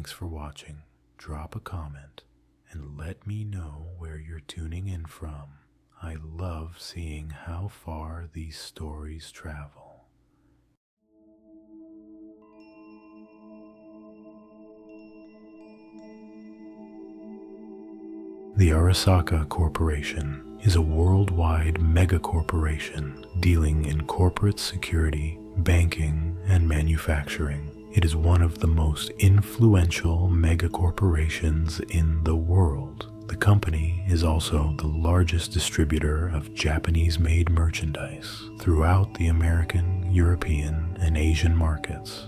Thanks for watching. Drop a comment and let me know where you're tuning in from. I love seeing how far these stories travel. The Arasaka Corporation is a worldwide megacorporation dealing in corporate security, banking, and manufacturing. It is one of the most influential megacorporations in the world. The company is also the largest distributor of Japanese-made merchandise throughout the American, European, and Asian markets.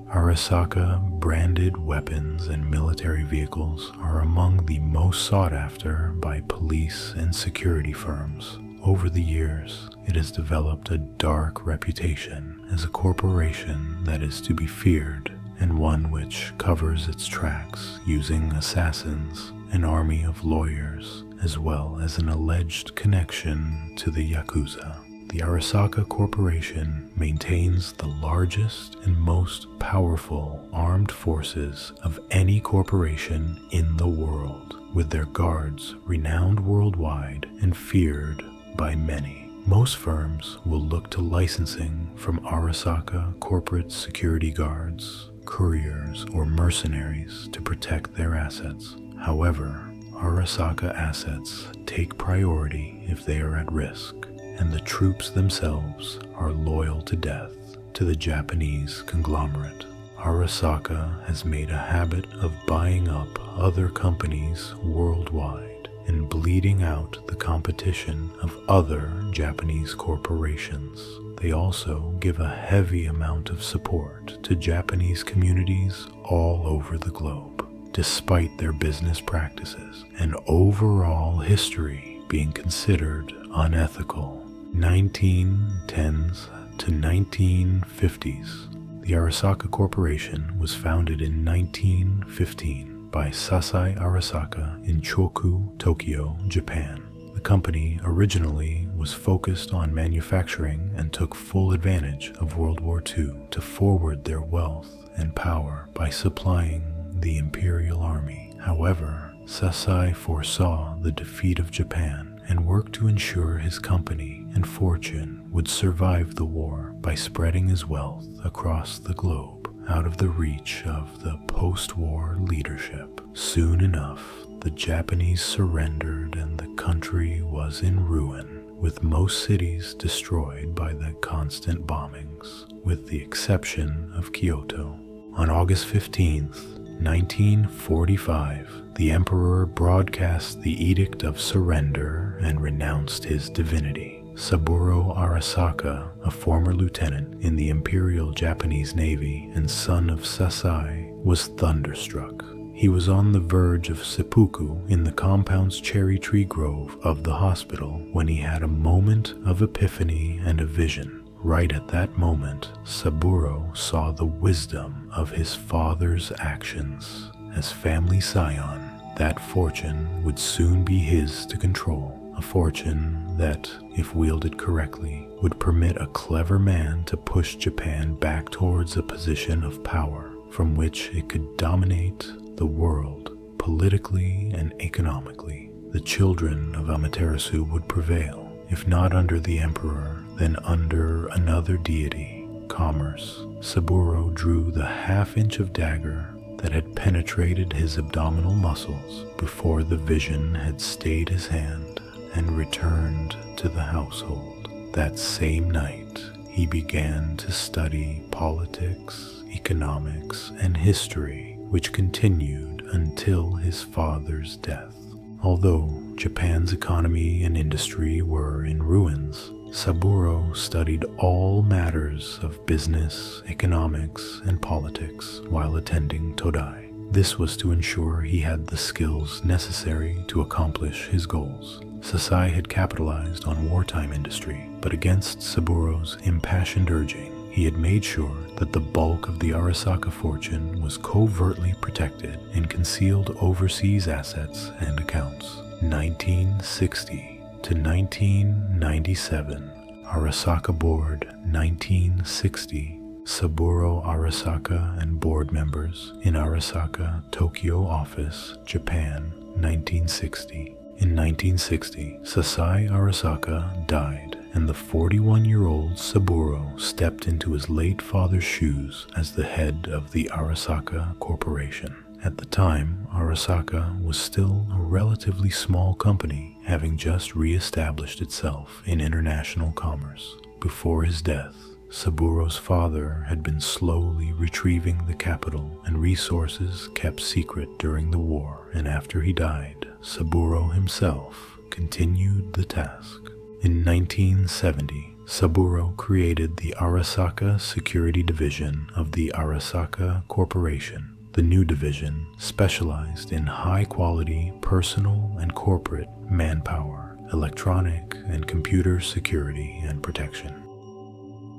Arasaka branded weapons and military vehicles are among the most sought after by police and security firms. Over the years, it has developed a dark reputation as a corporation that is to be feared, and one which covers its tracks using assassins, an army of lawyers, as well as an alleged connection to the Yakuza. The Arasaka Corporation maintains the largest and most powerful armed forces of any corporation in the world, with their guards renowned worldwide and feared by many. Most firms will look to licensing from Arasaka corporate security guards, couriers, or mercenaries to protect their assets. However, Arasaka assets take priority if they are at risk, and the troops themselves are loyal to death to the Japanese conglomerate. Arasaka has made a habit of buying up other companies worldwide and bleeding out the competition of other Japanese corporations. They also give a heavy amount of support to Japanese communities all over the globe, despite their business practices and overall history being considered unethical. 1910s to 1950s. The Arasaka Corporation was founded in 1915 by Sasai Arasaka in Choku, Tokyo, Japan. The company originally was focused on manufacturing and took full advantage of World War II to forward their wealth and power by supplying the Imperial Army. However, Sasai foresaw the defeat of Japan and worked to ensure his company and fortune would survive the war by spreading his wealth across the globe, out of the reach of the post-war leadership. Soon enough, the Japanese surrendered and the country was in ruin, with most cities destroyed by the constant bombings, with the exception of Kyoto. On August 15th, 1945, the Emperor broadcast the Edict of Surrender and renounced his divinity. Saburo Arasaka, a former lieutenant in the Imperial Japanese Navy and son of Sasai, was thunderstruck. He was on the verge of seppuku in the compound's cherry tree grove of the hospital when he had a moment of epiphany and a vision. Right at that moment, Saburo saw the wisdom of his father's actions. As family scion, that fortune would soon be his to control. A fortune that, if wielded correctly, would permit a clever man to push Japan back towards a position of power from which it could dominate the world politically and economically. The children of Amaterasu would prevail, if not under the emperor, then under another deity, commerce. Saburo drew the half-inch of dagger that had penetrated his abdominal muscles before the vision had stayed his hand and returned to the household. That same night, he began to study politics, economics, and history, which continued until his father's death. Although Japan's economy and industry were in ruins, Saburo studied all matters of business, economics, and politics while attending Todai. This was to ensure he had the skills necessary to accomplish his goals. Sasai had capitalized on wartime industry, but against Saburo's impassioned urging, he had made sure that the bulk of the Arasaka fortune was covertly protected in concealed overseas assets and accounts. 1960 to 1997, Arasaka Board 1960 Saburo Arasaka and board members in Arasaka, Tokyo office, Japan, 1960. In 1960, Sasai Arasaka died, and the 41-year-old Saburo stepped into his late father's shoes as the head of the Arasaka Corporation. At the time, Arasaka was still a relatively small company, having just re-established itself in international commerce. Before his death, Saburo's father had been slowly retrieving the capital and resources kept secret during the war, and after he died, Saburo himself continued the task. In 1970, Saburo created the Arasaka Security Division of the Arasaka Corporation. The new division specialized in high-quality personal and corporate manpower, electronic and computer security and protection.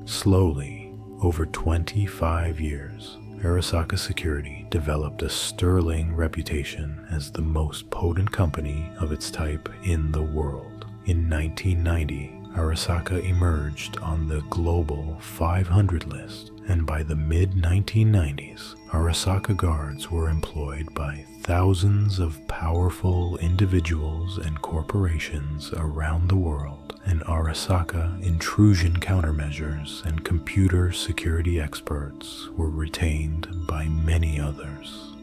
Slowly, over 25 years, Arasaka Security developed a sterling reputation as the most potent company of its type in the world. In 1990, Arasaka emerged on the Global 500 list, and by the mid-1990s, Arasaka guards were employed by thousands of powerful individuals and corporations around the world, and Arasaka intrusion countermeasures and computer security experts were retained by many others.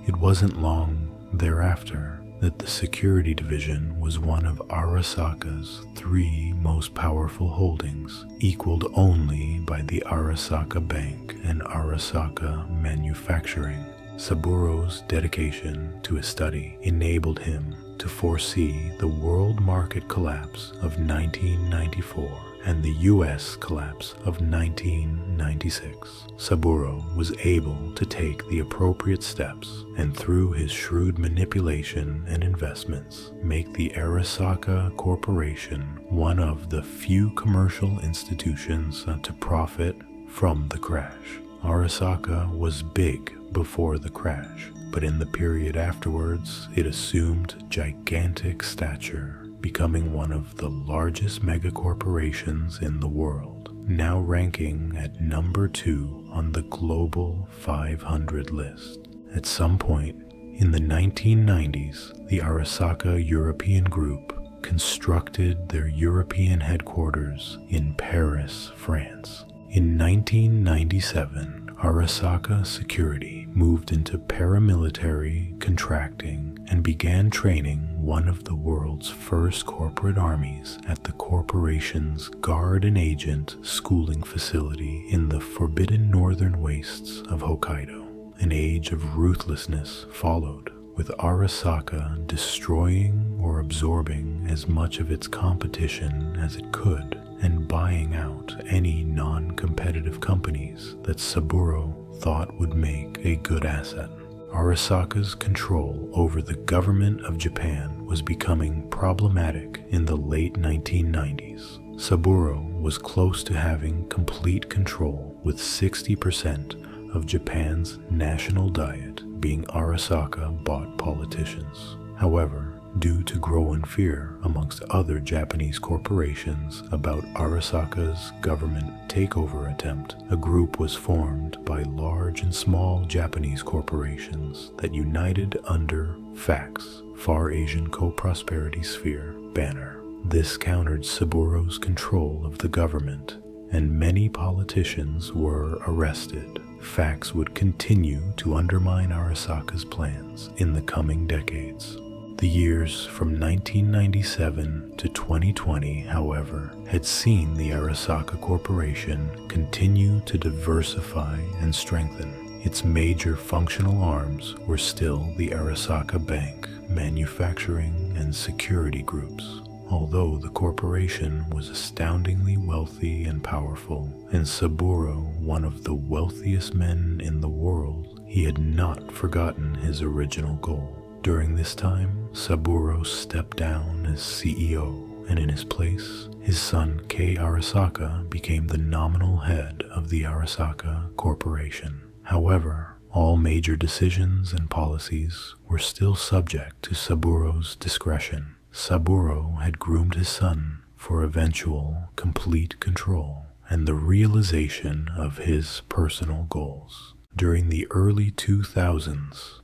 It wasn't long thereafter that the security division was one of Arasaka's 3 most powerful holdings, equaled only by the Arasaka Bank and Arasaka Manufacturing. Saburo's dedication to his study enabled him to foresee the world market collapse of 1994 and the US collapse of 1996. Saburo was able to take the appropriate steps and through his shrewd manipulation and investments make the Arasaka Corporation one of the few commercial institutions to profit from the crash. Arasaka was big before the crash, but in the period afterwards it assumed gigantic stature, becoming one of the largest megacorporations in the world, now ranking at number 2 on the Global 500 list. At some point in the 1990s, the Arasaka European Group constructed their European headquarters in Paris, France. In 1997, Arasaka Security moved into paramilitary contracting and began training one of the world's first corporate armies at the corporation's guard and agent schooling facility in the forbidden northern wastes of Hokkaido. An age of ruthlessness followed, with Arasaka destroying or absorbing as much of its competition as it could and buying out any non-competitive companies that Saburo thought would make a good asset. Arasaka's control over the government of Japan was becoming problematic in the late 1990s. Saburo was close to having complete control, with 60% of Japan's national diet being Arasaka-bought politicians. However, due to growing fear amongst other Japanese corporations about Arasaka's government takeover attempt, a group was formed by large and small Japanese corporations that united under FACS, Far Asian Co-Prosperity Sphere, banner. This countered Saburo's control of the government, and many politicians were arrested. FACS would continue to undermine Arasaka's plans in the coming decades. The years from 1997 to 2020, however, had seen the Arasaka Corporation continue to diversify and strengthen. Its major functional arms were still the Arasaka Bank, manufacturing, and security groups. Although the corporation was astoundingly wealthy and powerful, and Saburo one of the wealthiest men in the world, he had not forgotten his original goal. During this time, Saburo stepped down as CEO, and in his place, his son Kei Arasaka became the nominal head of the Arasaka Corporation. However, all major decisions and policies were still subject to Saburo's discretion. Saburo had groomed his son for eventual complete control, and the realization of his personal goals. During the early 2000s,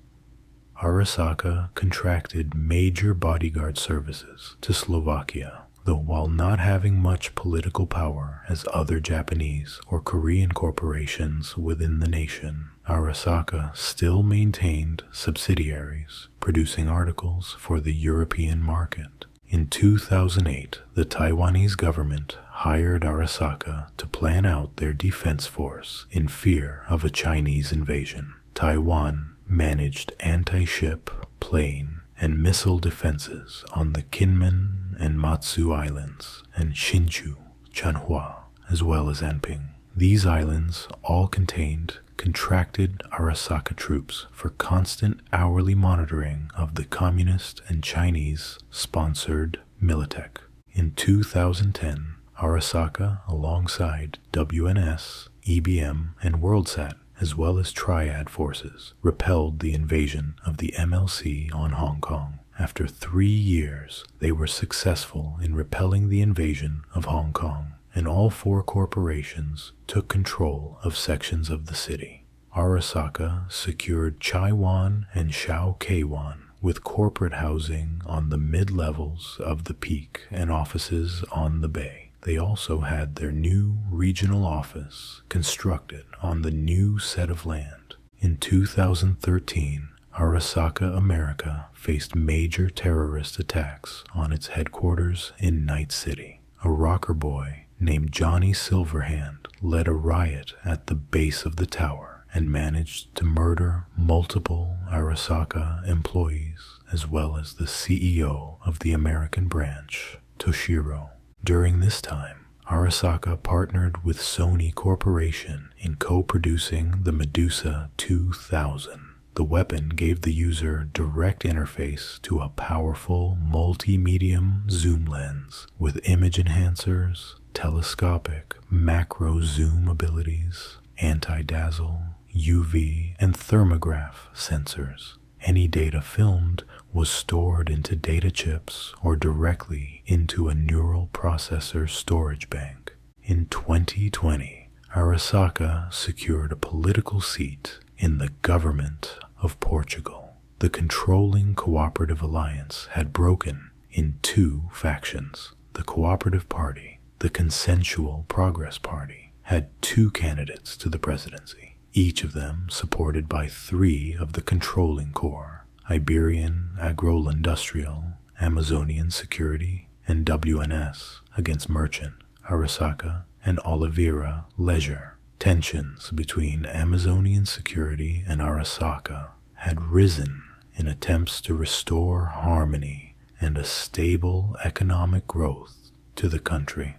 Arasaka contracted major bodyguard services to Slovakia, though while not having much political power as other Japanese or Korean corporations within the nation, Arasaka still maintained subsidiaries producing articles for the European market. In 2008, the Taiwanese government hired Arasaka to plan out their defense force in fear of a Chinese invasion. Taiwan managed anti-ship, plane, and missile defenses on the Kinmen and Matsu Islands and Hsinchu, Chanhua, as well as Anping. These islands all contained contracted Arasaka troops for constant hourly monitoring of the Communist and Chinese-sponsored militech. In 2010, Arasaka, alongside WNS, EBM, and WorldSat, as well as Triad forces, repelled the invasion of the MLC on Hong Kong. After 3 years, they were successful in repelling the invasion of Hong Kong, and all 4 corporations took control of sections of the city. Arasaka secured Chaiwan and Shao Kaiwan with corporate housing on the mid-levels of the peak and offices on the bay. They also had their new regional office constructed on the new set of land. In 2013, Arasaka America faced major terrorist attacks on its headquarters in Night City. A rocker boy named Johnny Silverhand led a riot at the base of the tower and managed to murder multiple Arasaka employees as well as the CEO of the American branch, Toshiro. During this time, Arasaka partnered with Sony Corporation in co-producing the Medusa 2000. The weapon gave the user direct interface to a powerful multi-medium zoom lens with image enhancers, telescopic macro zoom abilities, anti-dazzle, UV, and thermograph sensors. Any data filmed was stored into data chips or directly into a neural processor storage bank. In 2020, Arasaka secured a political seat in the government of Portugal. The controlling Cooperative Alliance had broken in 2 factions. The Cooperative Party, the Consensual Progress Party, had 2 candidates to the presidency, each of them supported by 3 of the controlling core: Iberian Agro-Industrial, Amazonian Security, and WNS against Merchant, Arasaka, and Oliveira Leisure. Tensions between Amazonian Security and Arasaka had risen in attempts to restore harmony and a stable economic growth to the country.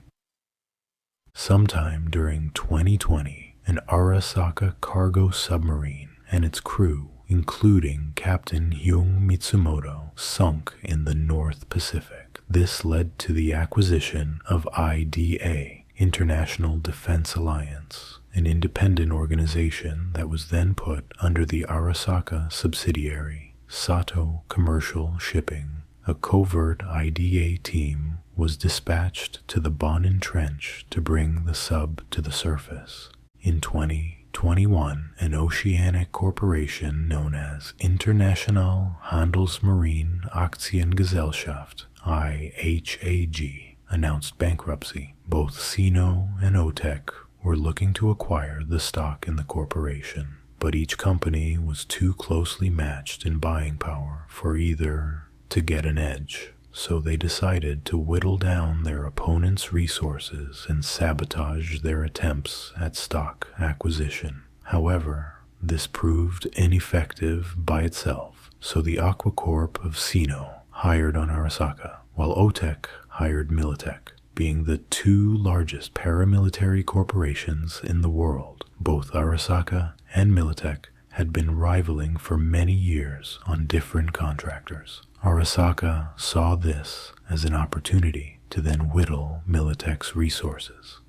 Sometime during 2020, an Arasaka cargo submarine and its crew, including Captain Hyung Mitsumoto, sunk in the North Pacific. This led to the acquisition of IDA, International Defense Alliance, an independent organization that was then put under the Arasaka subsidiary, Sato Commercial Shipping. A covert IDA team was dispatched to the Bonin Trench to bring the sub to the surface. In 2021, an oceanic corporation known as International Handelsmarine Aktiengesellschaft, IHAG, announced bankruptcy. Both Sino and OTEC were looking to acquire the stock in the corporation, but each company was too closely matched in buying power for either to get an edge, so they decided to whittle down their opponents' resources and sabotage their attempts at stock acquisition. However, this proved ineffective by itself, so the Aquacorp of Sino hired on Arasaka, while OTEC hired Militech. Being the 2 largest paramilitary corporations in the world, both Arasaka and Militech had been rivaling for many years on different contractors. Arasaka saw this as an opportunity to then whittle Militech's resources.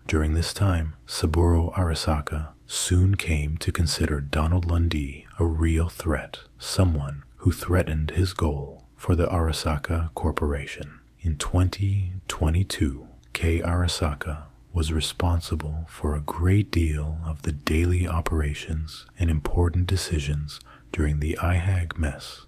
During this time, Saburo Arasaka soon came to consider Donald Lundy a real threat, someone who threatened his goal for the Arasaka Corporation. In 2022, Kei Arasaka was responsible for a great deal of the daily operations and important decisions during the IHAG mess.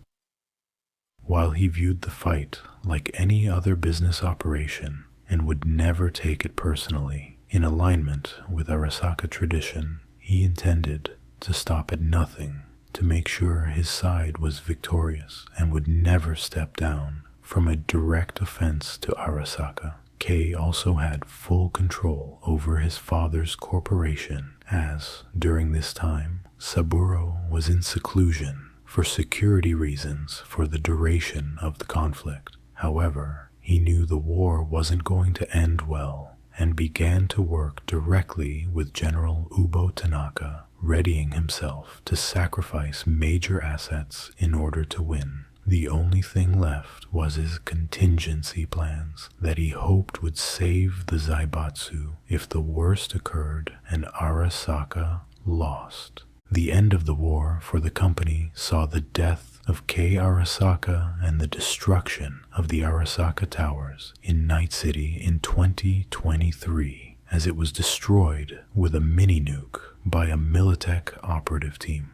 While he viewed the fight like any other business operation and would never take it personally, in alignment with Arasaka tradition, he intended to stop at nothing to make sure his side was victorious and would never step down from a direct offense to Arasaka. Kei also had full control over his father's corporation as, during this time, Saburo was in seclusion for security reasons for the duration of the conflict. However, he knew the war wasn't going to end well and began to work directly with General Ubo Tanaka, readying himself to sacrifice major assets in order to win. The only thing left was his contingency plans that he hoped would save the Zaibatsu if the worst occurred and Arasaka lost. The end of the war for the company saw the death of Kei Arasaka and the destruction of the Arasaka Towers in Night City in 2023, as it was destroyed with a mini-nuke by a militech operative team.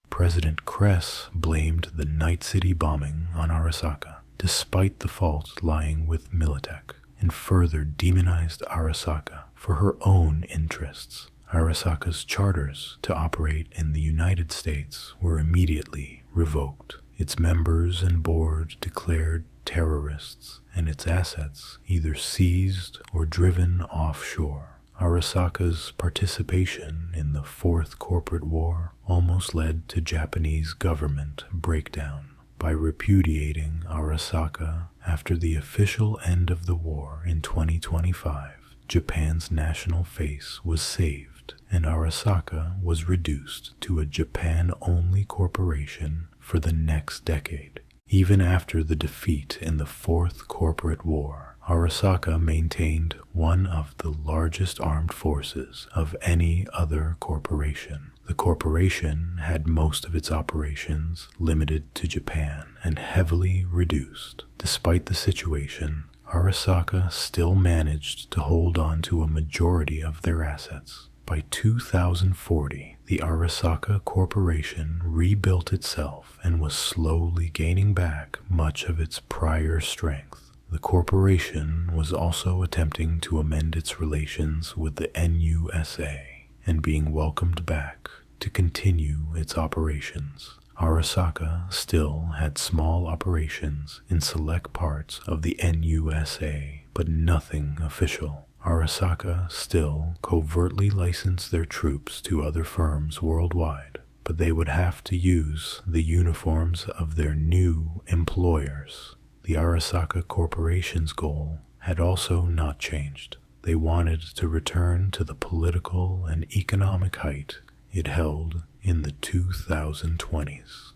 President Kress blamed the Night City bombing on Arasaka, despite the fault lying with militech, and further demonized Arasaka for her own interests. Arasaka's charters to operate in the United States were immediately revoked. Its members and board declared terrorists, and its assets either seized or driven offshore. Arasaka's participation in the Fourth Corporate War almost led to Japanese government breakdown. By repudiating Arasaka after the official end of the war in 2025, Japan's national face was saved, and Arasaka was reduced to a Japan-only corporation for the next decade. Even after the defeat in the Fourth Corporate War, Arasaka maintained one of the largest armed forces of any other corporation. The corporation had most of its operations limited to Japan and heavily reduced. Despite the situation, Arasaka still managed to hold on to a majority of their assets. By 2040, the Arasaka Corporation rebuilt itself and was slowly gaining back much of its prior strength. The corporation was also attempting to amend its relations with the NUSA and being welcomed back to continue its operations. Arasaka still had small operations in select parts of the NUSA, but nothing official. Arasaka still covertly licensed their troops to other firms worldwide, but they would have to use the uniforms of their new employers. The Arasaka Corporation's goal had also not changed. They wanted to return to the political and economic height it held in the 2020s.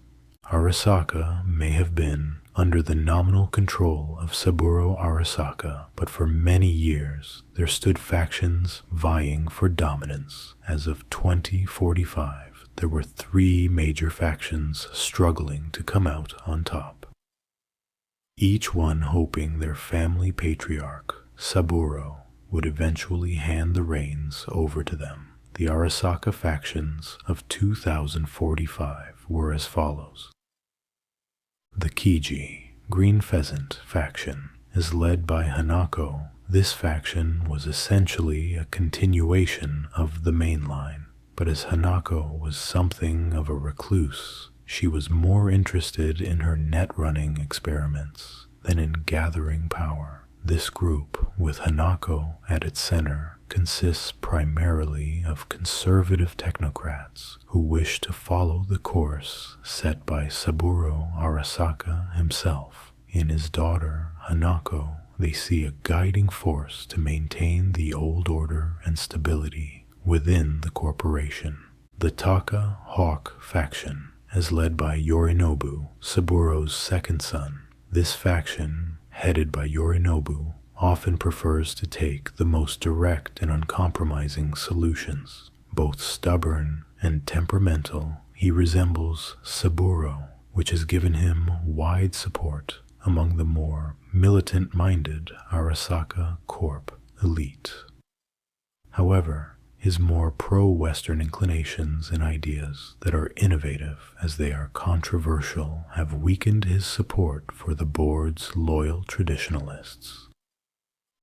Arasaka may have been under the nominal control of Saburo Arasaka, but for many years there stood factions vying for dominance. As of 2045, there were 3 major factions struggling to come out on top, each one hoping their family patriarch, Saburo, would eventually hand the reins over to them. The Arasaka factions of 2045 were as follows. The Kiji, Green Pheasant faction, is led by Hanako. This faction was essentially a continuation of the main line, but as Hanako was something of a recluse, she was more interested in her net-running experiments than in gathering power. This group, with Hanako at its center, consists primarily of conservative technocrats who wish to follow the course set by Saburo Arasaka himself. In his daughter, Hanako, they see a guiding force to maintain the old order and stability within the corporation. The Taka Hawk faction is led by Yorinobu, Saburo's second son. This faction, headed by Yorinobu, often prefers to take the most direct and uncompromising solutions. Both stubborn and temperamental, he resembles Saburo, which has given him wide support among the more militant-minded Arasaka Corp elite. However, his more pro-Western inclinations and ideas that are innovative as they are controversial have weakened his support for the board's loyal traditionalists.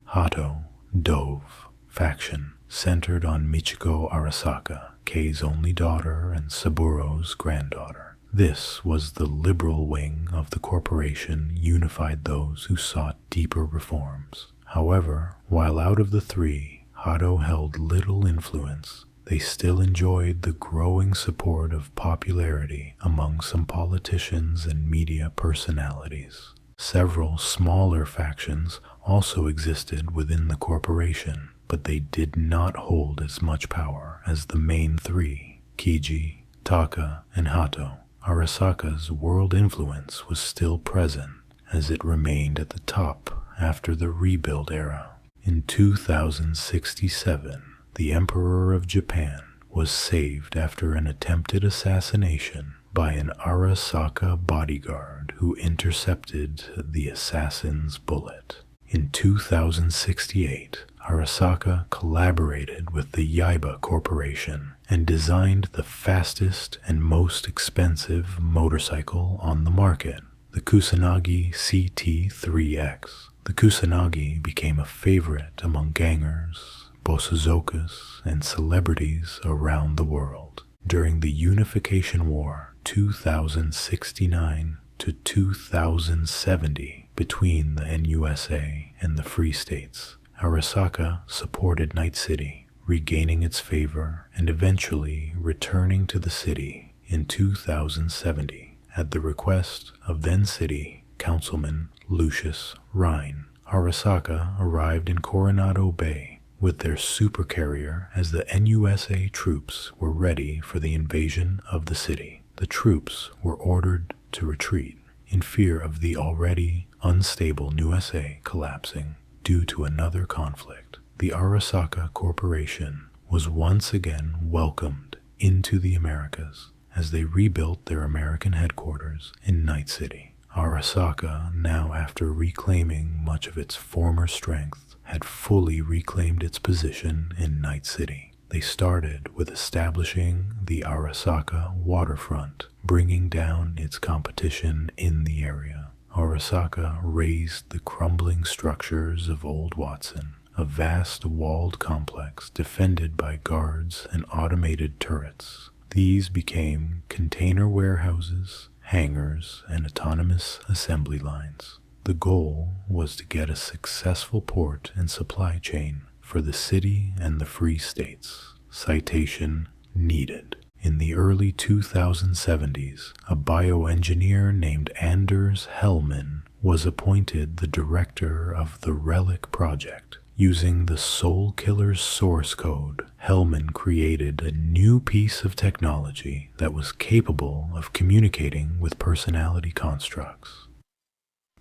Hato, Dove, faction centered on Michiko Arasaka, Kei's only daughter and Saburo's granddaughter. This was the liberal wing of the corporation, unified those who sought deeper reforms. However, while out of the three, Hato held little influence, they still enjoyed the growing support of popularity among some politicians and media personalities. Several smaller factions also existed within the corporation, but they did not hold as much power as the main three, Kiji, Taka, and Hato. Arasaka's world influence was still present, as it remained at the top after the rebuild era. In 2067, the Emperor of Japan was saved after an attempted assassination by an Arasaka bodyguard who intercepted the assassin's bullet. In 2068, Arasaka collaborated with the Yaiba Corporation and designed the fastest and most expensive motorcycle on the market, the Kusanagi CT3X. The Kusanagi became a favorite among gangers, bosozokas, and celebrities around the world. During the Unification War 2069 to 2070 between the NUSA and the Free States, Arasaka supported Night City, regaining its favor and eventually returning to the city in 2070 at the request of then City Councilman Lucius Rhine. Arasaka arrived in Coronado Bay with their supercarrier as the NUSA troops were ready for the invasion of the city. The troops were ordered to retreat in fear of the already unstable NUSA collapsing due to another conflict. The Arasaka Corporation was once again welcomed into the Americas as they rebuilt their American headquarters in Night City. Arasaka, now after reclaiming much of its former strength, had fully reclaimed its position in Night City. They started with establishing the Arasaka waterfront, bringing down its competition in the area. Arasaka razed the crumbling structures of Old Watson, a vast walled complex defended by guards and automated turrets. These became container warehouses, hangars, and autonomous assembly lines. The goal was to get a successful port and supply chain for the city and the Free States. Citation needed. In the early 2070s, a bioengineer named Anders Hellman was appointed the director of the Relic project. Using the Soul Killer's source code, Hellman created a new piece of technology that was capable of communicating with personality constructs.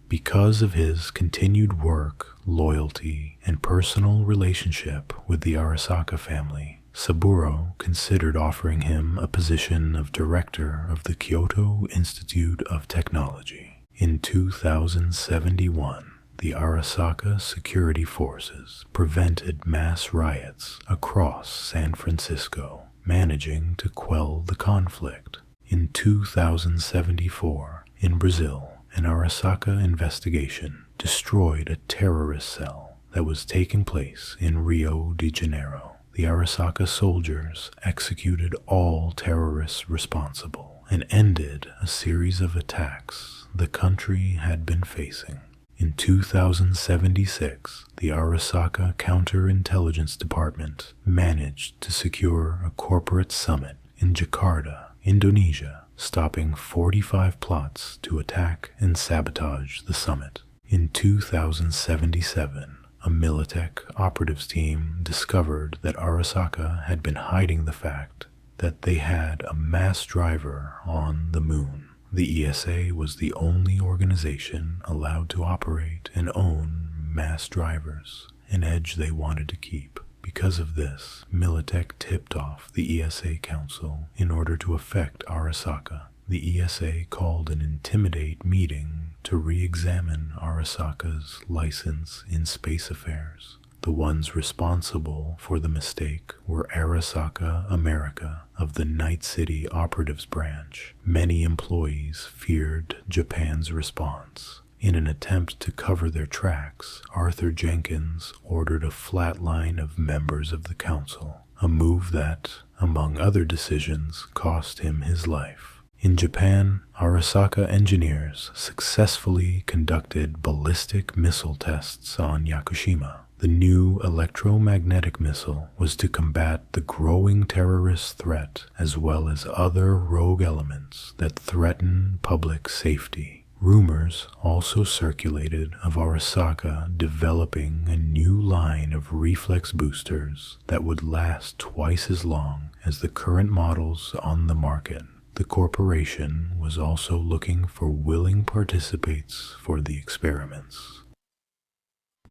Because of his continued work, loyalty, and personal relationship with the Arasaka family, Saburo considered offering him a position of director of the Kyoto Institute of Technology. In 2071, the Arasaka security forces prevented mass riots across San Francisco, managing to quell the conflict. In 2074, in Brazil, an Arasaka investigation destroyed a terrorist cell that was taking place in Rio de Janeiro. The Arasaka soldiers executed all terrorists responsible and ended a series of attacks the country had been facing. In 2076, the Arasaka Counterintelligence Department managed to secure a corporate summit in Jakarta, Indonesia, stopping 45 plots to attack and sabotage the summit. In 2077, a militech operatives team discovered that Arasaka had been hiding the fact that they had a mass driver on the moon. The ESA was the only organization allowed to operate and own mass drivers, an edge they wanted to keep. Because of this, Militech tipped off the ESA Council in order to affect Arasaka. The ESA called an intimidate meeting to re-examine Arasaka's license in space affairs. The ones responsible for the mistake were Arasaka America of the Night City Operatives Branch. Many employees feared Japan's response. In an attempt to cover their tracks, Arthur Jenkins ordered a flatline of members of the council, a move that, among other decisions, cost him his life. In Japan, Arasaka engineers successfully conducted ballistic missile tests on Yakushima. The new electromagnetic missile was to combat the growing terrorist threat as well as other rogue elements that threaten public safety. Rumors also circulated of Arasaka developing a new line of reflex boosters that would last twice as long as the current models on the market. The corporation was also looking for willing participants for the experiments.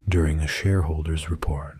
During a shareholders' report,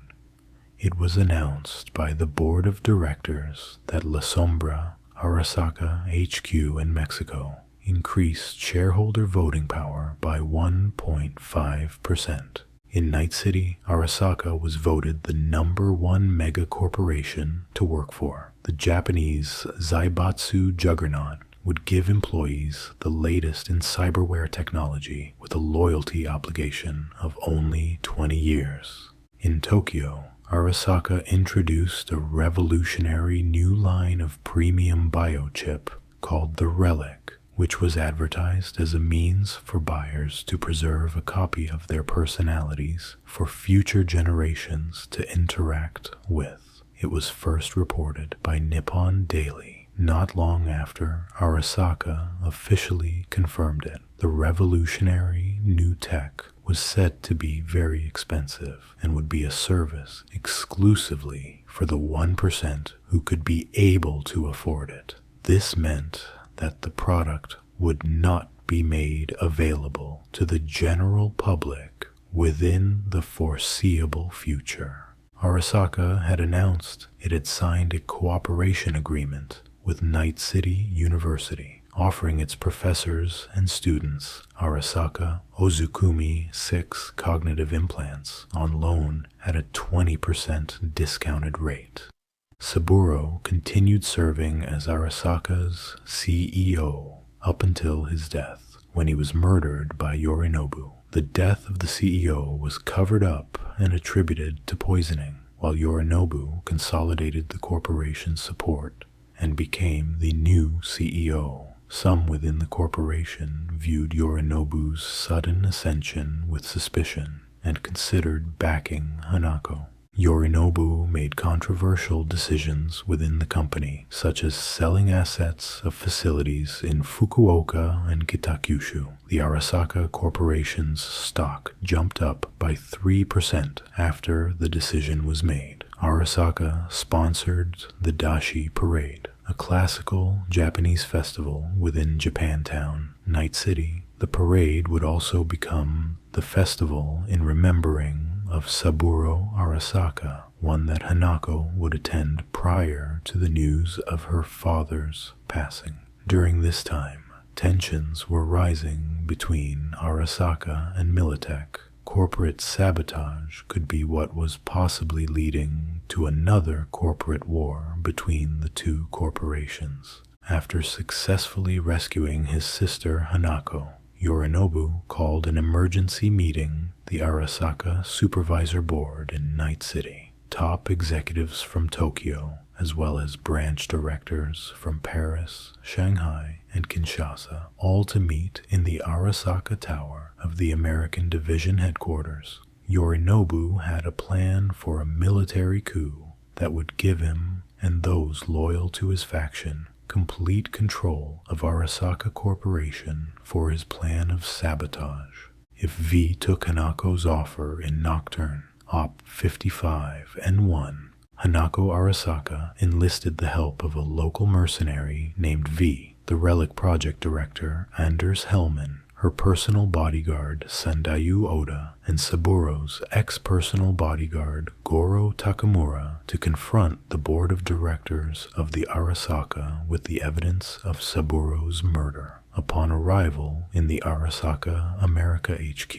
it was announced by the board of directors that La Sombra, Arasaka HQ in Mexico, increased shareholder voting power by 1.5%. In Night City, Arasaka was voted the #1 megacorporation to work for. The Japanese Zaibatsu juggernaut would give employees the latest in cyberware technology with a loyalty obligation of only 20 years. In Tokyo, Arasaka introduced a revolutionary new line of premium biochip called the Relic, which was advertised as a means for buyers to preserve a copy of their personalities for future generations to interact with. It was first reported by Nippon Daily not long after Arasaka officially confirmed it. The revolutionary new tech was said to be very expensive and would be a service exclusively for the 1% who could be able to afford it. This meant that the product would not be made available to the general public within the foreseeable future. Arasaka had announced it had signed a cooperation agreement with Night City University, offering its professors and students Arasaka Ozukumi 6 cognitive implants on loan at a 20% discounted rate. Saburo continued serving as Arasaka's CEO up until his death, when he was murdered by Yorinobu. The death of the CEO was covered up and attributed to poisoning, while Yorinobu consolidated the corporation's support and became the new CEO. Some within the corporation viewed Yorinobu's sudden ascension with suspicion and considered backing Hanako. Yorinobu made controversial decisions within the company, such as selling assets of facilities in Fukuoka and Kitakyushu. The Arasaka Corporation's stock jumped up by 3% after the decision was made. Arasaka sponsored the Dashi Parade, a classical Japanese festival within Japantown, Night City. The parade would also become the festival in remembering of Saburo Arasaka, one that Hanako would attend prior to the news of her father's passing. During this time, tensions were rising between Arasaka and Militech. Corporate sabotage could be what was possibly leading to another corporate war between the two corporations. After successfully rescuing his sister Hanako, Yorinobu called an emergency meeting the Arasaka Supervisor Board in Night City. Top executives from Tokyo, as well as branch directors from Paris, Shanghai, and Kinshasa, all to meet in the Arasaka Tower of the American Division headquarters. Yorinobu had a plan for a military coup that would give him and those loyal to his faction complete control of Arasaka Corporation for his plan of sabotage. If V took Hanako's offer in Nocturne, Op 55 and 1, Hanako Arasaka enlisted the help of a local mercenary named V, the Relic Project Director Anders Hellman, her personal bodyguard Sandayu Oda, and Saburo's ex-personal bodyguard Goro Takamura to confront the board of directors of the Arasaka with the evidence of Saburo's murder. Upon arrival in the Arasaka America HQ,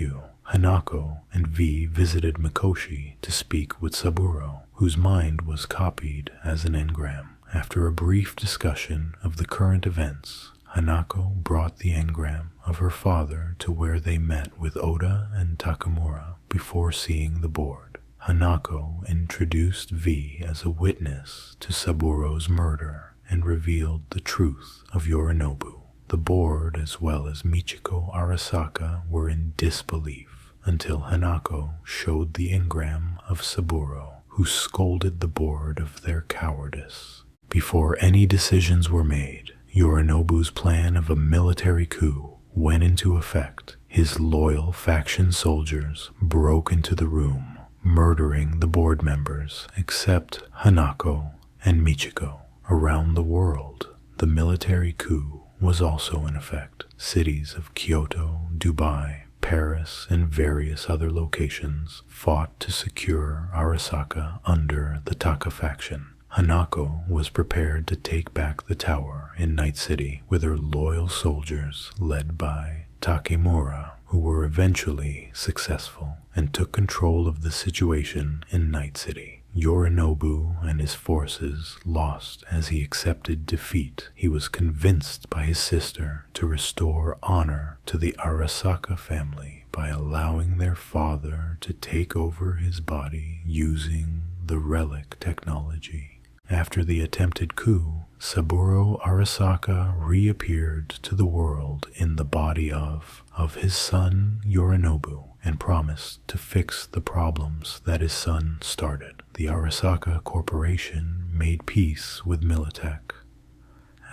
Hanako and V visited Mikoshi to speak with Saburo, whose mind was copied as an engram. After a brief discussion of the current events, Hanako brought the engram of her father to where they met with Oda and Takamura before seeing the board. Hanako introduced V as a witness to Saburo's murder and revealed the truth of Yorinobu. The board, as well as Michiko Arasaka, were in disbelief until Hanako showed the engram of Saburo, who scolded the board of their cowardice. Before any decisions were made, Yorinobu's plan of a military coup went into effect. His loyal faction soldiers broke into the room, murdering the board members except Hanako and Michiko. Around the world, the military coup was also in effect. Cities of Kyoto, Dubai, Paris, and various other locations fought to secure Arasaka under the Taka faction. Hanako was prepared to take back the tower in Night City with her loyal soldiers led by Takemura, who were eventually successful and took control of the situation in Night City. Yorinobu and his forces lost as he accepted defeat. He was convinced by his sister to restore honor to the Arasaka family by allowing their father to take over his body using the relic technology. After the attempted coup, Saburo Arasaka reappeared to the world in the body of his son Yorinobu and promised to fix the problems that his son started. The Arasaka Corporation made peace with Militech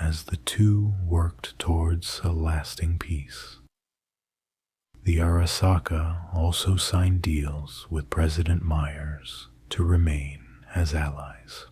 as the two worked towards a lasting peace. The Arasaka also signed deals with President Myers to remain as allies.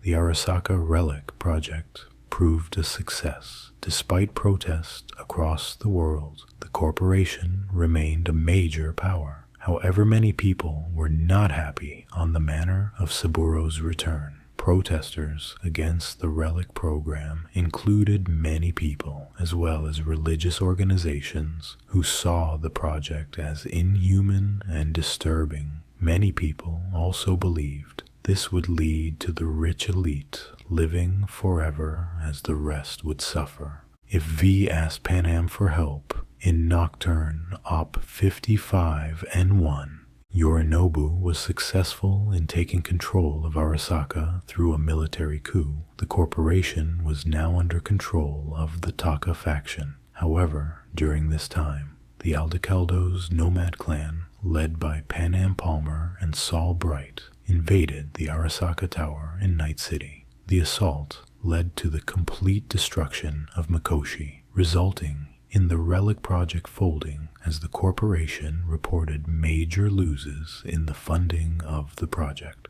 The Arasaka Relic project proved a success. Despite protests across the world, the corporation remained a major power. However, many people were not happy on the manner of Saburo's return. Protesters against the Relic program included many people, as well as religious organizations, who saw the project as inhuman and disturbing. Many people also believed this would lead to the rich elite living forever as the rest would suffer. If V asked Pan Am for help in Nocturne Op 55N1, Yorinobu was successful in taking control of Arasaka through a military coup. The corporation was now under control of the Taka faction. However, during this time, the Aldecaldo's nomad clan, led by Pan Am Palmer and Saul Bright, invaded the Arasaka Tower in Night City. The assault led to the complete destruction of Mikoshi, resulting in the Relic project folding as the corporation reported major losses in the funding of the project.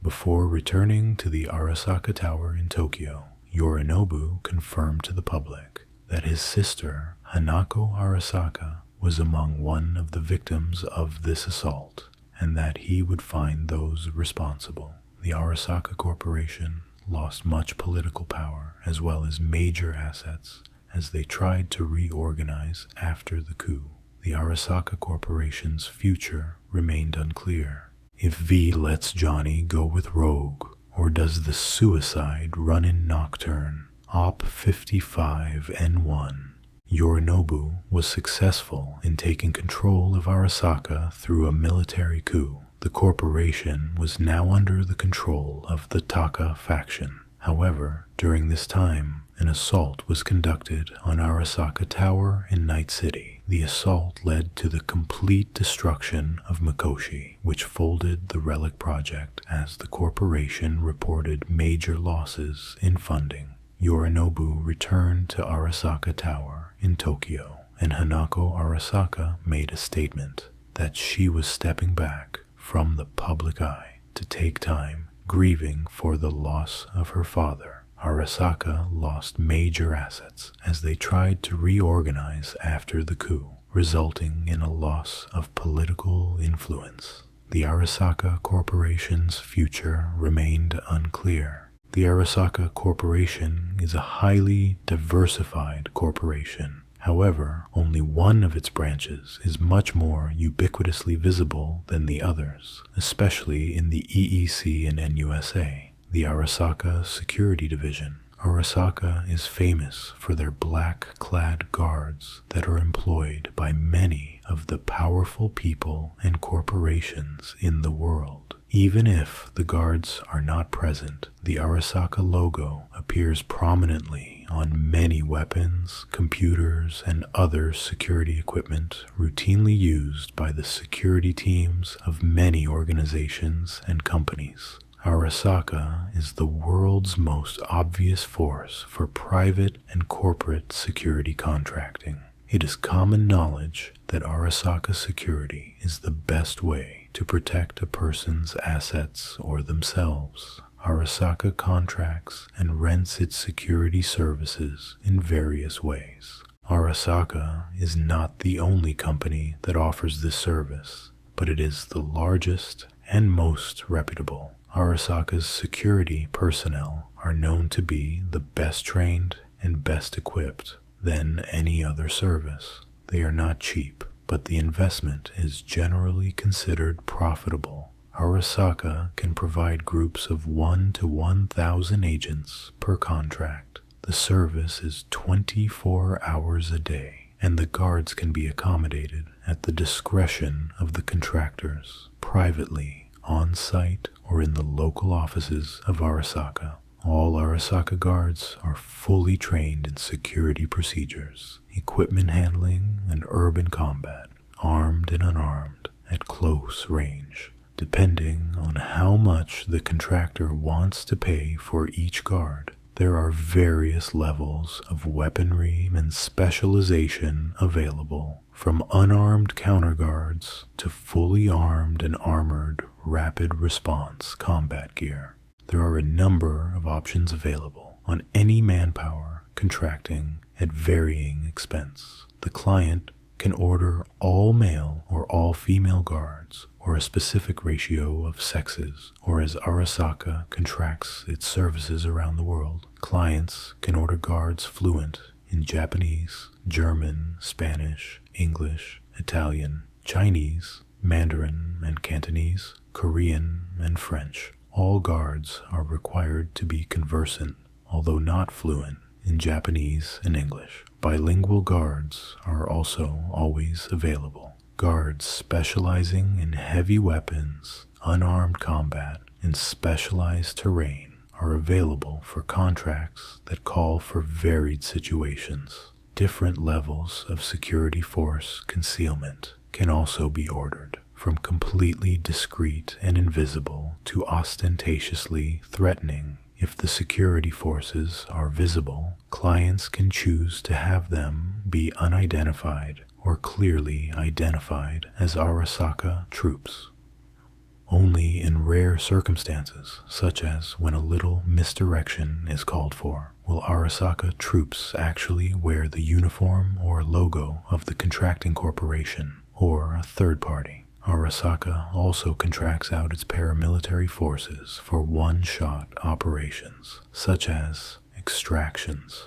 Before returning to the Arasaka Tower in Tokyo, Yorinobu confirmed to the public that his sister, Hanako Arasaka, was among one of the victims of this assault, and that he would find those responsible. The Arasaka Corporation lost much political power as well as major assets as they tried to reorganize after the coup. The Arasaka Corporation's future remained unclear. If V lets Johnny go with Rogue, or does the suicide run in Nocturne Op 55N1, Yorinobu was successful in taking control of Arasaka through a military coup. The corporation was now under the control of the Taka faction. However, during this time, an assault was conducted on Arasaka Tower in Night City. The assault led to the complete destruction of Mikoshi, which folded the Relic project as the corporation reported major losses in funding. Yorinobu returned to Arasaka Tower in Tokyo, and Hanako Arasaka made a statement that she was stepping back from the public eye to take time grieving for the loss of her father. Arasaka lost major assets as they tried to reorganize after the coup, resulting in a loss of political influence. The Arasaka Corporation's future remained unclear. The Arasaka Corporation is a highly diversified corporation. However, only one of its branches is much more ubiquitously visible than the others, especially in the EEC and NUSA, the Arasaka Security Division. Arasaka is famous for their black-clad guards that are employed by many of the powerful people and corporations in the world. Even if the guards are not present, the Arasaka logo appears prominently on many weapons, computers, and other security equipment routinely used by the security teams of many organizations and companies. Arasaka is the world's most obvious force for private and corporate security contracting. It is common knowledge that Arasaka security is the best way to protect a person's assets or themselves. Arasaka contracts and rents its security services in various ways. Arasaka is not the only company that offers this service, but it is the largest and most reputable. Arasaka's security personnel are known to be the best trained and best equipped than any other service. They are not cheap, but the investment is generally considered profitable. Arasaka can provide groups of 1 to 1,000 agents per contract. The service is 24 hours a day, and the guards can be accommodated at the discretion of the contractors, privately, on-site, or in the local offices of Arasaka. All Arasaka guards are fully trained in security procedures, equipment handling, and urban combat, armed and unarmed, at close range. Depending on how much the contractor wants to pay for each guard, there are various levels of weaponry and specialization available, from unarmed counter guards to fully armed and armored rapid response combat gear. There are a number of options available on any manpower contracting at varying expense. The client can order all male or all female guards, or a specific ratio of sexes, or as Arasaka contracts its services around the world, clients can order guards fluent in Japanese, German, Spanish, English, Italian, Chinese, Mandarin and Cantonese, Korean, and French. All guards are required to be conversant, although not fluent, in Japanese and English. Bilingual guards are also always available. Guards specializing in heavy weapons, unarmed combat, and specialized terrain are available for contracts that call for varied situations. Different levels of security force concealment can also be ordered, from completely discreet and invisible to ostentatiously threatening. If the security forces are visible, clients can choose to have them be unidentified or clearly identified as Arasaka troops. Only in rare circumstances, such as when a little misdirection is called for, will Arasaka troops actually wear the uniform or logo of the contracting corporation or a third party. Arasaka also contracts out its paramilitary forces for one-shot operations, such as extractions.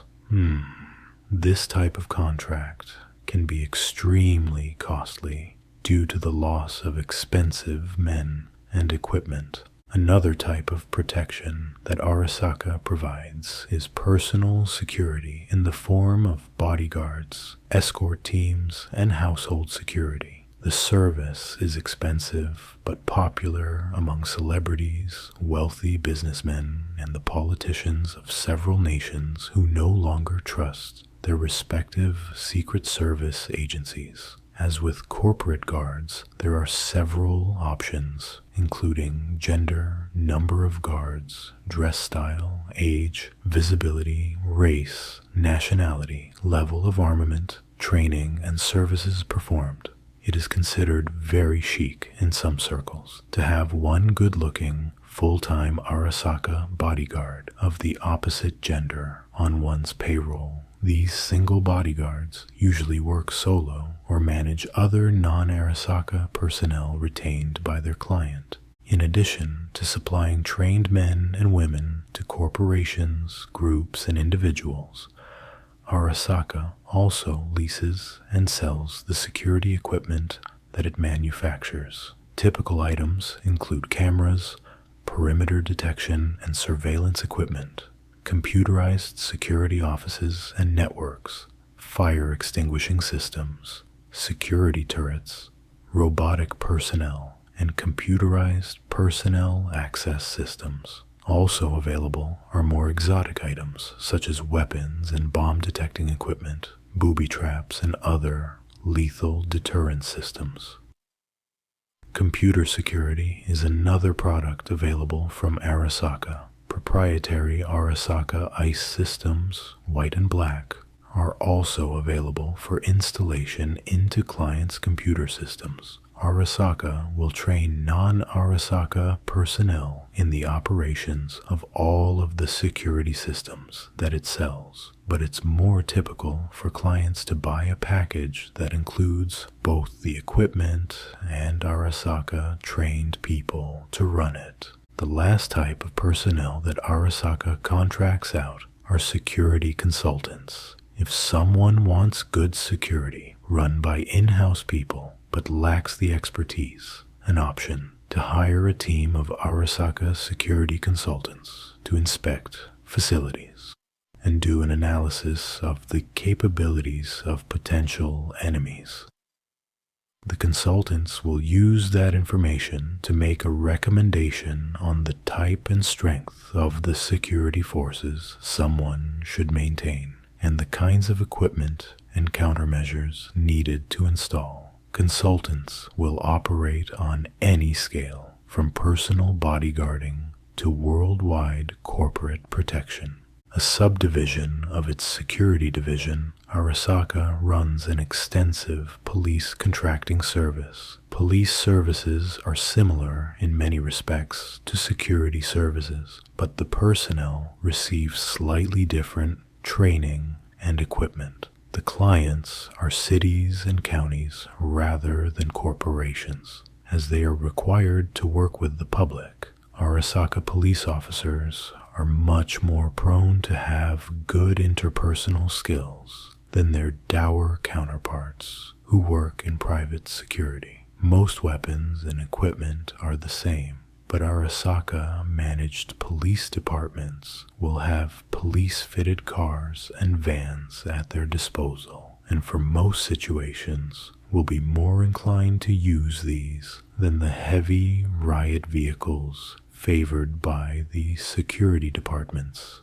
This type of contract can be extremely costly due to the loss of expensive men and equipment. Another type of protection that Arasaka provides is personal security in the form of bodyguards, escort teams, and household security. The service is expensive but popular among celebrities, wealthy businessmen, and the politicians of several nations who no longer trust their respective Secret Service agencies. As with corporate guards, there are several options, including gender, number of guards, dress style, age, visibility, race, nationality, level of armament, training, and services performed. It is considered very chic in some circles to have one good-looking, full-time Arasaka bodyguard of the opposite gender on one's payroll. These single bodyguards usually work solo or manage other non-Arasaka personnel retained by their client. In addition to supplying trained men and women to corporations, groups, and individuals, Arasaka also leases and sells the security equipment that it manufactures. Typical items include cameras, perimeter detection and surveillance equipment, computerized security offices and networks, fire extinguishing systems, security turrets, robotic personnel, and computerized personnel access systems. Also available are more exotic items such as weapons and bomb detecting equipment, booby traps, and other lethal deterrence systems. Computer security is another product available from Arasaka. Proprietary Arasaka ICE systems, white and black, are also available for installation into clients' computer systems. Arasaka will train non-Arasaka personnel in the operations of all of the security systems that it sells, but it's more typical for clients to buy a package that includes both the equipment and Arasaka trained people to run it. The last type of personnel that Arasaka contracts out are security consultants. If someone wants good security run by in-house people but lacks the expertise, an option to hire a team of Arasaka security consultants to inspect facilities and do an analysis of the capabilities of potential enemies. The consultants will use that information to make a recommendation on the type and strength of the security forces someone should maintain and the kinds of equipment and countermeasures needed to install. Consultants will operate on any scale, from personal bodyguarding to worldwide corporate protection. A subdivision of its security division, Arasaka runs an extensive police contracting service. Police services are similar in many respects to security services, but the personnel receive slightly different training and equipment. The clients are cities and counties rather than corporations, as they are required to work with the public. Arasaka police officers are much more prone to have good interpersonal skills than their dour counterparts who work in private security. Most weapons and equipment are the same, but Arasaka managed police departments will have police-fitted cars and vans at their disposal, and for most situations will be more inclined to use these than the heavy riot vehicles favored by the security departments.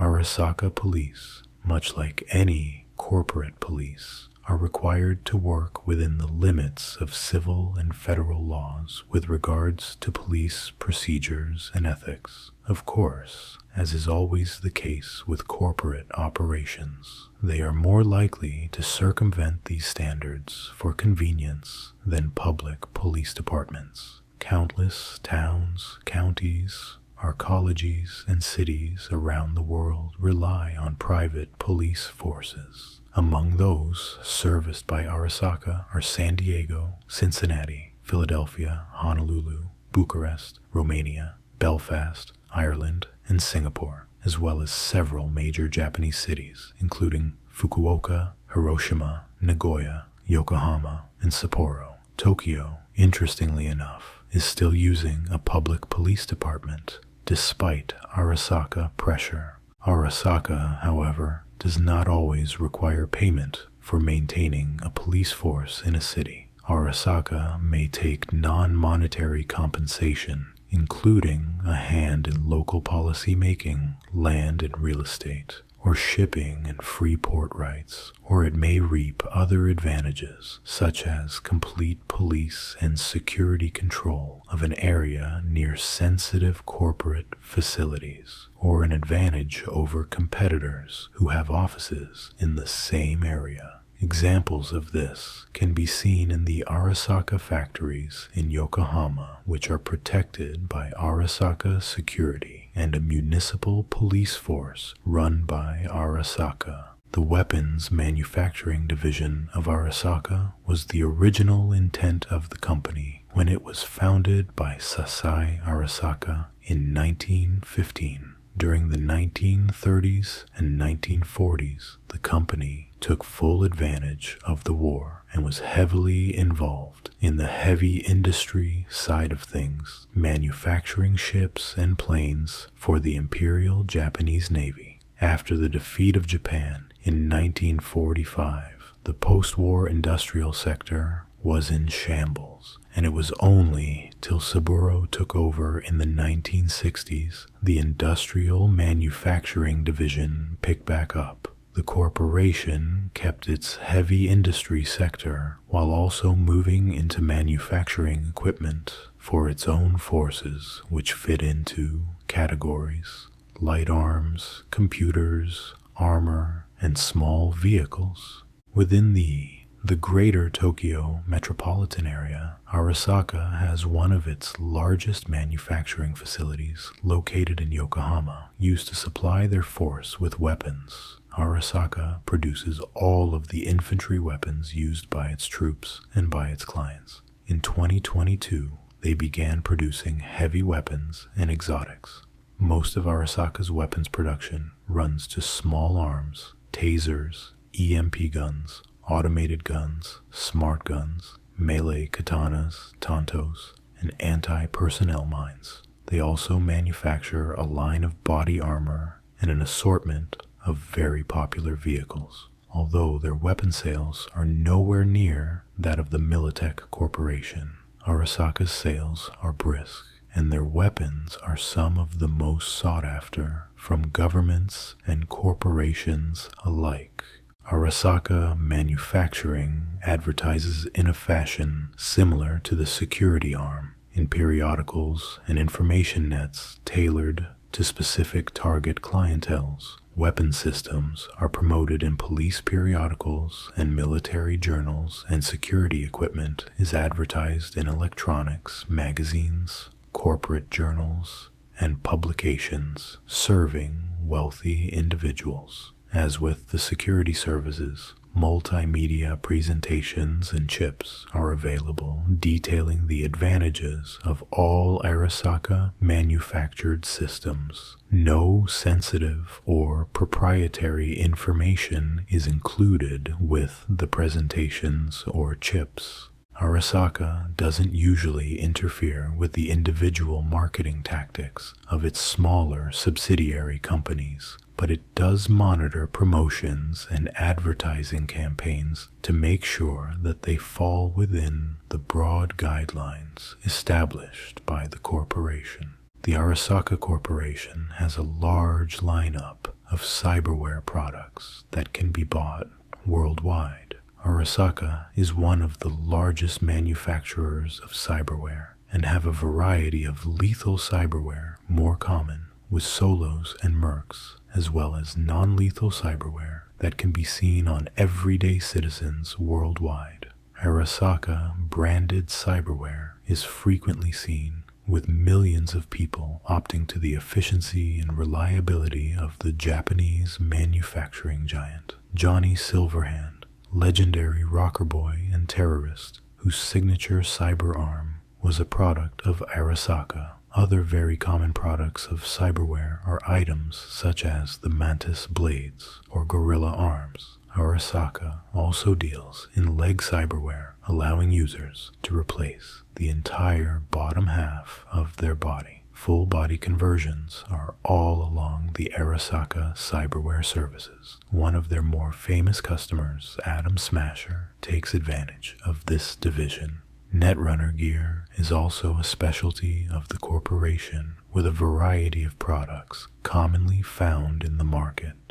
Arasaka police, much like any corporate police, are required to work within the limits of civil and federal laws with regards to police procedures and ethics. Of course, as is always the case with corporate operations, they are more likely to circumvent these standards for convenience than public police departments. Countless towns, counties, arcologies, and cities around the world rely on private police forces. Among those serviced by Arasaka are San Diego, Cincinnati, Philadelphia, Honolulu, Bucharest, Romania, Belfast, Ireland, and Singapore, as well as several major Japanese cities, including Fukuoka, Hiroshima, Nagoya, Yokohama, and Sapporo. Tokyo, interestingly enough, is still using a public police department, despite Arasaka pressure. Arasaka, however, does not always require payment for maintaining a police force in a city. Arasaka may take non-monetary compensation, including a hand in local policy making, land and real estate, or shipping and free port rights, or it may reap other advantages, such as complete police and security control of an area near sensitive corporate facilities, or an advantage over competitors who have offices in the same area. Examples of this can be seen in the Arasaka factories in Yokohama, which are protected by Arasaka Security and a municipal police force run by Arasaka. The weapons manufacturing division of Arasaka was the original intent of the company when it was founded by Sasai Arasaka in 1915. During the 1930s and 1940s, the company took full advantage of the war and was heavily involved in the heavy industry side of things, manufacturing ships and planes for the Imperial Japanese Navy. After the defeat of Japan in 1945, the post-war industrial sector was in shambles, and it was only till Saburo took over in the 1960s the industrial manufacturing division picked back up. The corporation kept its heavy industry sector while also moving into manufacturing equipment for its own forces, which fit into categories: light arms, computers, armor, and small vehicles. Within the greater Tokyo metropolitan area, Arasaka has one of its largest manufacturing facilities located in Yokohama, used to supply their force with weapons. Arasaka produces all of the infantry weapons used by its troops and by its clients. In 2022, they began producing heavy weapons and exotics. Most of Arasaka's weapons production runs to small arms, tasers, EMP guns, automated guns, smart guns, melee katanas, tantos, and anti-personnel mines. They also manufacture a line of body armor and an assortment of very popular vehicles, although their weapon sales are nowhere near that of the Militech Corporation. Arasaka's sales are brisk, and their weapons are some of the most sought after from governments and corporations alike. Arasaka Manufacturing advertises in a fashion similar to the security arm, in periodicals and information nets tailored to specific target clienteles. Weapon systems are promoted in police periodicals and military journals, and security equipment is advertised in electronics, magazines, corporate journals, and publications serving wealthy individuals. As with the security services, multimedia presentations and chips are available detailing the advantages of all Arasaka manufactured systems. No sensitive or proprietary information is included with the presentations or chips. Arasaka doesn't usually interfere with the individual marketing tactics of its smaller subsidiary companies, but it does monitor promotions and advertising campaigns to make sure that they fall within the broad guidelines established by the corporation. The Arasaka Corporation has a large lineup of cyberware products that can be bought worldwide. Arasaka is one of the largest manufacturers of cyberware and have a variety of lethal cyberware more common with solos and mercs, as well as non-lethal cyberware that can be seen on everyday citizens worldwide. Arasaka branded cyberware is frequently seen with millions of people opting to the efficiency and reliability of the Japanese manufacturing giant. Johnny Silverhand, legendary rocker boy and terrorist whose signature cyber arm was a product of Arasaka. Other very common products of cyberware are items such as the mantis blades or gorilla arms. Arasaka also deals in leg cyberware, allowing users to replace the entire bottom half of their body. Full body conversions are all along the Arasaka cyberware services. One of their more famous customers, Adam Smasher, takes advantage of this division. Netrunner gear is also a specialty of the corporation with a variety of products commonly found in the market.